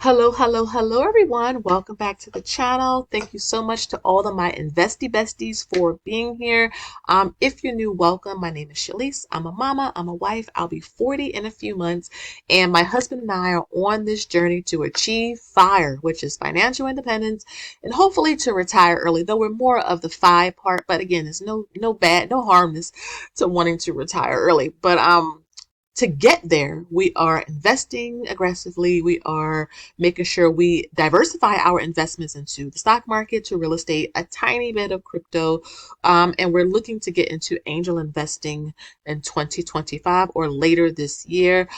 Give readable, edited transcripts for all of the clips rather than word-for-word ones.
Hello, everyone. Welcome back to the channel. Thank you so much to all of my investy besties for being here. If you're new, welcome. My name is Shalise. I'm a mama. I'm a wife. I'll be 40 in a few months. And my husband and I are on this journey to achieve FIRE, which is financial independence, and hopefully to retire early, though we're more of the FI part. But again, there's no harmness to wanting to retire early. But to get there, we are investing aggressively. We are making sure we diversify our investments into the stock market, to real estate, a tiny bit of crypto, and we're looking to get into angel investing in 2025 or later this year.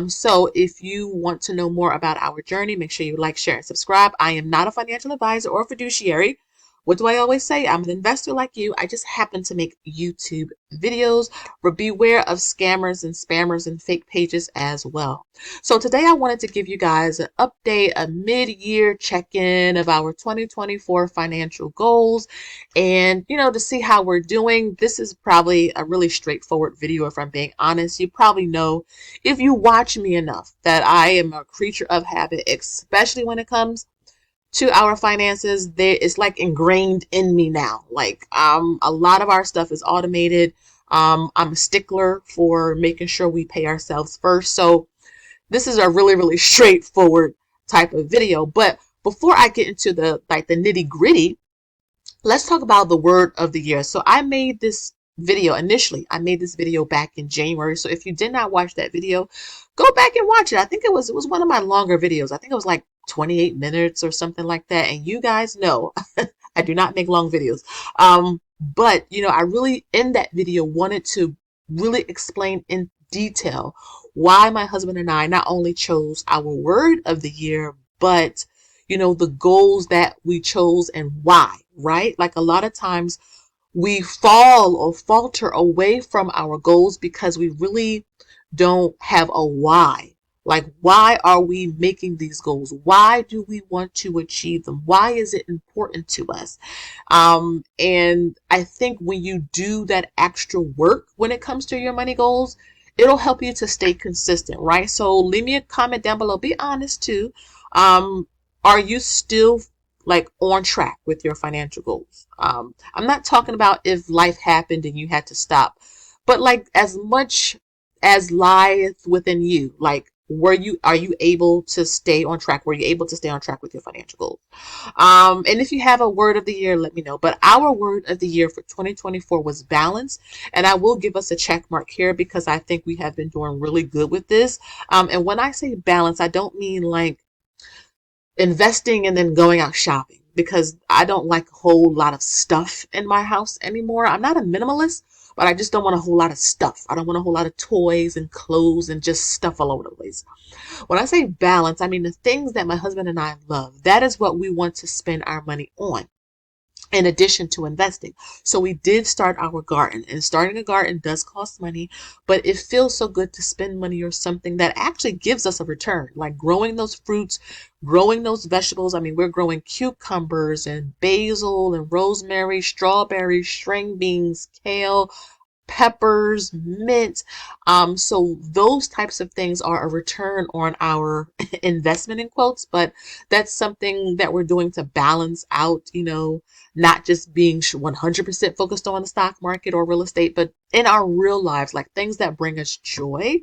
So if you want to know more about our journey, make sure you like, share, and subscribe. I am not a financial advisor or fiduciary. What do I always say? I'm an investor like you. I just happen to make YouTube videos, but beware of scammers and spammers and fake pages as well. So today I wanted to give you guys an update, a mid-year check-in of our 2024 financial goals, and to see how we're doing. This is probably a really straightforward video if I'm being honest. You probably know, if you watch me enough, that I am a creature of habit, especially when it comes to our finances. It's like ingrained in me now. Like a lot of our stuff is automated. I'm a stickler for making sure we pay ourselves first. So this is a really straightforward type of video. But before I get into the nitty gritty, let's talk about the word of the year. So I made this video back in January. So if you did not watch that video, go back and watch it. I think it was one of my longer videos. I think it was like 28 minutes or something like that. And you guys know I do not make long videos. But I really in that video wanted to really explain in detail why my husband and I not only chose our word of the year, but the goals that we chose and why, right? Like a lot of times we fall or falter away from our goals because we really don't have a why. Like, why are we making these goals? Why do we want to achieve them? Why is it important to us? And I think when you do that extra work when it comes to your money goals, it'll help you to stay consistent, right? So leave me a comment down below. Be honest too. Are you still like on track with your financial goals? I'm not talking about if life happened and you had to stop, but like as much as lieth within you, like are you able to stay on track? Were you able to stay on track with your financial goals? And if you have a word of the year, let me know. But our word of the year for 2024 was balance. And I will give us a check mark here because I think we have been doing really good with this. And when I say balance, I don't mean like investing and then going out shopping, because I don't like a whole lot of stuff in my house anymore. I'm not a minimalist, but I just don't want a whole lot of stuff. I don't want a whole lot of toys and clothes and just stuff all over the place. When I say balance, I mean the things that my husband and I love. That is what we want to spend our money on, in addition to investing. So we did start our garden, and starting a garden does cost money, but it feels so good to spend money on something that actually gives us a return, like growing those fruits, growing those vegetables. I mean, we're growing cucumbers and basil and rosemary, strawberries, string beans, kale, peppers, mint. So those types of things are a return on our investment in quotes, but that's something that we're doing to balance out, not just being 100% focused on the stock market or real estate, but in our real lives, like things that bring us joy.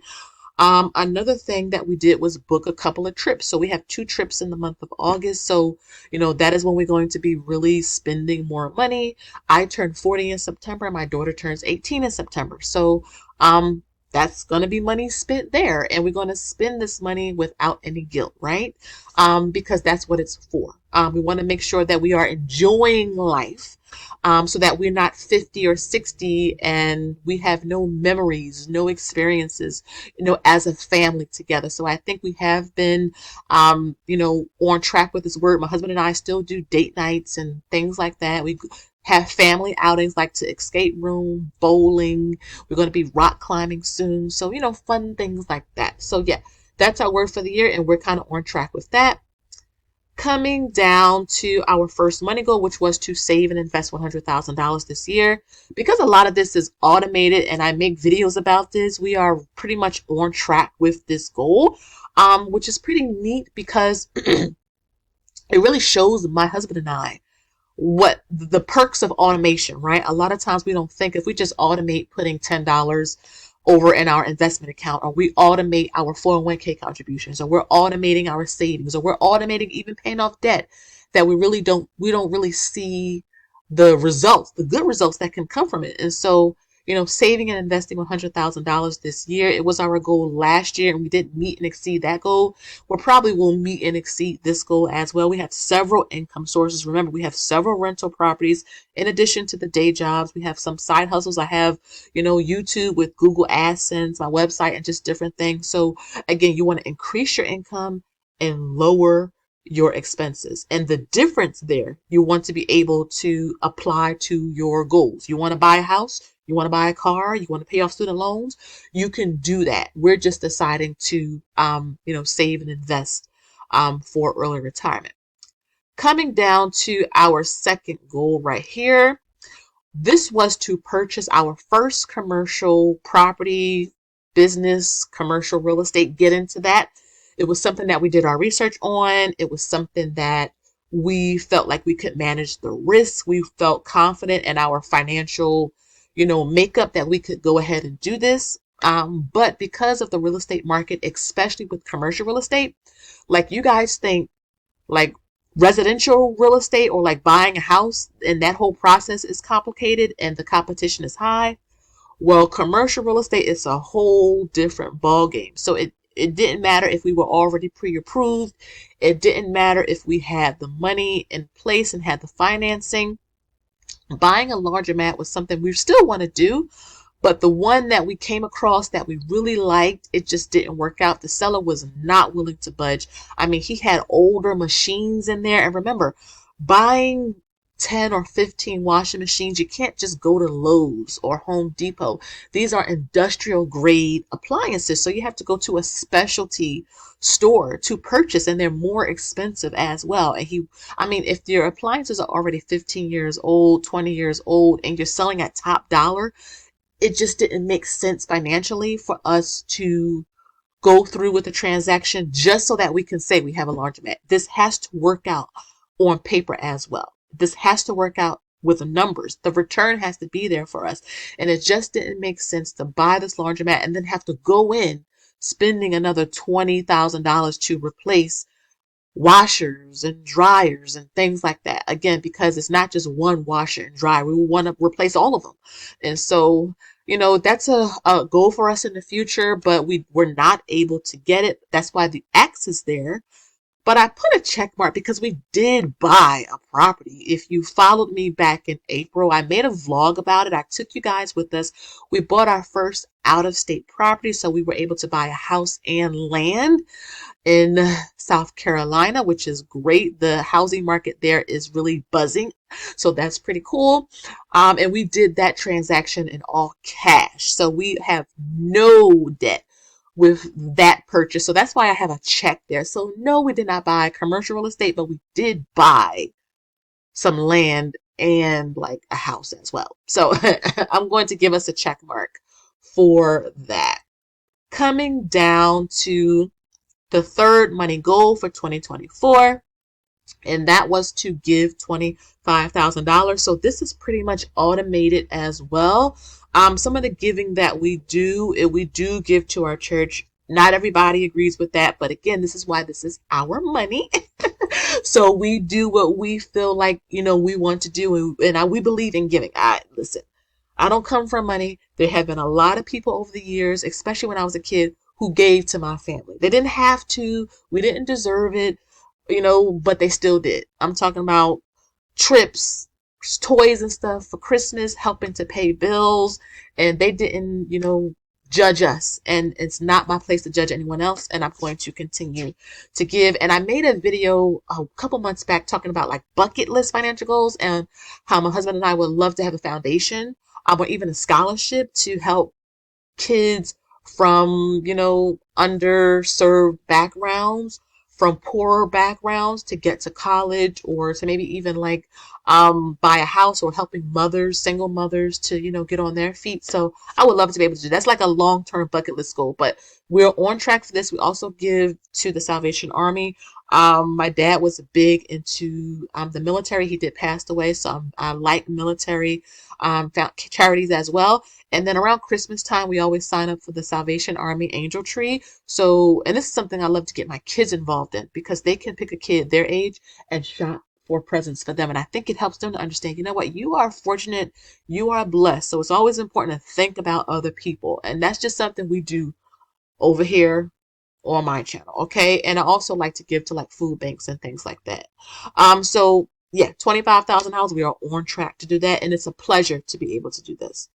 Another thing that we did was book a couple of trips. So we have 2 trips in the month of August. So, that is when we're going to be really spending more money. I turn 40 in September and my daughter turns 18 in September. So, that's going to be money spent there, and we're going to spend this money without any guilt, right? Because that's what it's for. We want to make sure that we are enjoying life, so that we're not 50 or 60 and we have no memories, no experiences, as a family together. So I think we have been, on track with this word. My husband and I still do date nights and things like that. We have family outings like to escape room, bowling. We're going to be rock climbing soon. So, fun things like that. So yeah, that's our word for the year, and we're kind of on track with that. Coming down to our first money goal, which was to save and invest $100,000 this year. Because a lot of this is automated and I make videos about this, we are pretty much on track with this goal, which is pretty neat because it really shows my husband and I what the perks of automation, right? A lot of times we don't think if we just automate putting $10 over in our investment account, or we automate our 401k contributions, or we're automating our savings, or we're automating even paying off debt, that we don't really see the results, the good results that can come from it. And so, saving and investing $100,000 this year, it was our goal last year and we didn't meet and exceed that goal. We probably will meet and exceed this goal as well. We have several income sources. Remember, we have several rental properties in addition to the day jobs. We have some side hustles. I have, YouTube with Google AdSense, my website, and just different things. So again, you want to increase your income and lower your expenses. And the difference there, you want to be able to apply to your goals. You want to buy a house, you want to buy a car, you want to pay off student loans, you can do that. We're just deciding to, save and invest for early retirement. Coming down to our second goal right here, this was to purchase our first commercial property, business, commercial real estate, get into that. It was something that we did our research on. It was something that we felt like we could manage the risk. We felt confident in our financial, makeup that we could go ahead and do this. But because of the real estate market, especially with commercial real estate, like you guys think, like residential real estate or like buying a house and that whole process is complicated and the competition is high. Well, commercial real estate is a whole different ball game. So it didn't matter if we were already pre-approved. It didn't matter if we had the money in place and had the financing. Buying a laundromat was something we still want to do, but the one that we came across that we really liked, it just didn't work out. The seller was not willing to budge. I mean, he had older machines in there. And remember, buying 10 or 15 washing machines, you can't just go to Lowe's or Home Depot. These are industrial grade appliances. So you have to go to a specialty store to purchase, and they're more expensive as well. And if your appliances are already 15 years old, 20 years old, and you're selling at top dollar, it just didn't make sense financially for us to go through with the transaction just so that we can say we have a laundromat. This has to work out on paper as well. This has to work out with the numbers. The return has to be there for us. And it just didn't make sense to buy this laundromat and then have to go in spending another $20,000 to replace washers and dryers and things like that. Again, because it's not just one washer and dryer. We want to replace all of them. And so, that's a goal for us in the future, but we were not able to get it. That's why the X is there. But I put a check mark because we did buy a property. If you followed me back in April, I made a vlog about it. I took you guys with us. We bought our first out-of-state property, so we were able to buy a house and land in South Carolina, which is great. The housing market there is really buzzing. So that's pretty cool. And we did that transaction in all cash. So we have no debt with that purchase. So that's why I have a check there. So no, we did not buy commercial real estate, but we did buy some land and like a house as well. So I'm going to give us a check mark for that. Coming down to the third money goal for 2024, and that was to give $25,000. So this is pretty much automated as well. Some of the giving that we do give to our church. Not everybody agrees with that, but again, this is why this is our money. So we do what we feel like, we want to do, and we believe in giving. Listen, I don't come from money. There have been a lot of people over the years, especially when I was a kid, who gave to my family. They didn't have to. We didn't deserve it, but they still did. I'm talking about trips, toys and stuff for Christmas, helping to pay bills, and they didn't, judge us. And it's not my place to judge anyone else, and I'm going to continue to give. And I made a video a couple months back talking about like bucket list financial goals and how my husband and I would love to have a foundation or even a scholarship to help kids from, underserved backgrounds from poorer backgrounds to get to college, or to maybe even like buy a house, or helping mothers, single mothers, to get on their feet. So I would love to be able to do that's like a long-term bucket list goal, but we're on track for this. We also give to the Salvation Army. My dad was big into the military. He did pass away, so I like military charities as well. And then around Christmas time, we always sign up for the Salvation Army Angel Tree. So, and this is something I love to get my kids involved in, because they can pick a kid their age and shop for presents for them. And I think it helps them to understand, you know what, you are fortunate, you are blessed. So it's always important to think about other people. And that's just something we do over here on my channel. Okay. And I also like to give to like food banks and things like that. So yeah, $25,000. We are on track to do that. And it's a pleasure to be able to do this.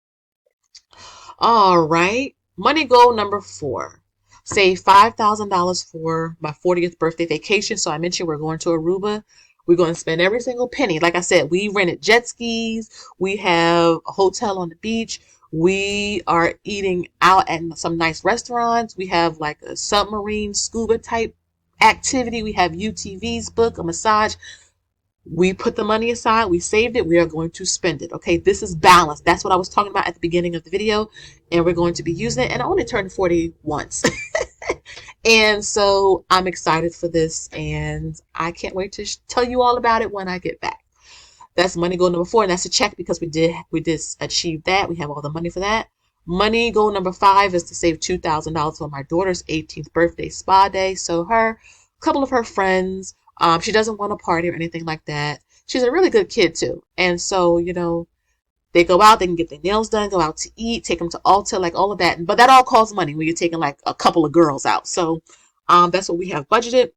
All right. Money goal number 4. Save $5,000 for my 40th birthday vacation. So I mentioned we're going to Aruba. We're going to spend every single penny. Like I said, we rented jet skis. We have a hotel on the beach. We are eating out at some nice restaurants. We have like a submarine scuba type activity. We have UTVs booked, a massage. We put the money aside, we saved it, we are going to spend it. Okay, this is balance. That's what I was talking about at the beginning of the video, and we're going to be using it. And I only turned 40 once. And so I'm excited for this, and I can't wait to tell you all about it when I get back. That's money goal number 4, and that's a check because we did achieve that. We have all the money for that. Money goal number 5 is to save $2,000 for my daughter's 18th birthday spa day. So a couple of her friends, she doesn't want to party or anything like that. She's a really good kid too. And so, they go out, they can get their nails done, go out to eat, take them to Ulta, like all of that. But that all costs money when you're taking like a couple of girls out. So that's what we have budgeted.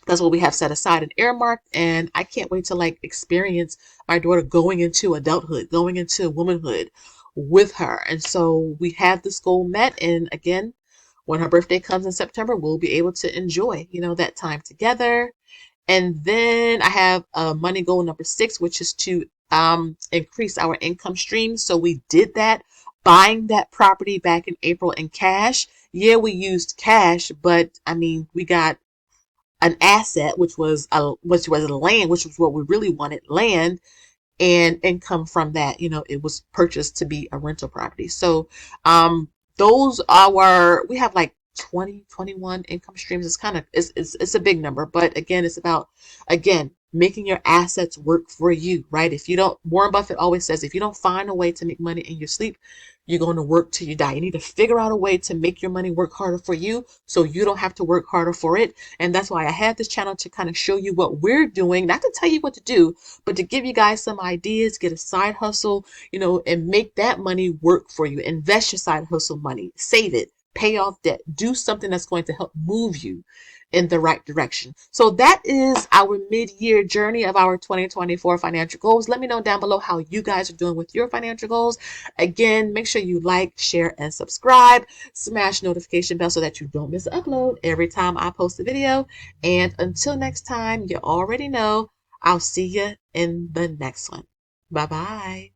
That's what we have set aside and earmarked. And I can't wait to like experience my daughter going into adulthood, going into womanhood with her. And so we have this goal met. And again, when her birthday comes in September, we'll be able to enjoy, that time together. And then I have money goal number 6, which is to increase our income stream. So we did that, buying that property back in April in cash. Yeah, we used cash, but I mean, we got an asset, which was land, which was what we really wanted, land, and income from that. It was purchased to be a rental property. So those are we have like 21 income streams. It's a big number, but again, it's about making your assets work for you, right? Warren Buffett always says, if you don't find a way to make money in your sleep, you're going to work till you die. You need to figure out a way to make your money work harder for you, so you don't have to work harder for it. And that's why I have this channel, to kind of show you what we're doing, not to tell you what to do, but to give you guys some ideas, get a side hustle, and make that money work for you. Invest your side hustle money, save it, pay off debt, do something that's going to help move you in the right direction. So that is our mid-year journey of our 2024 financial goals. Let me know down below how you guys are doing with your financial goals. Again, make sure you like, share, and subscribe. Smash notification bell so that you don't miss an upload every time I post a video. And until next time, you already know, I'll see you in the next one. Bye-bye.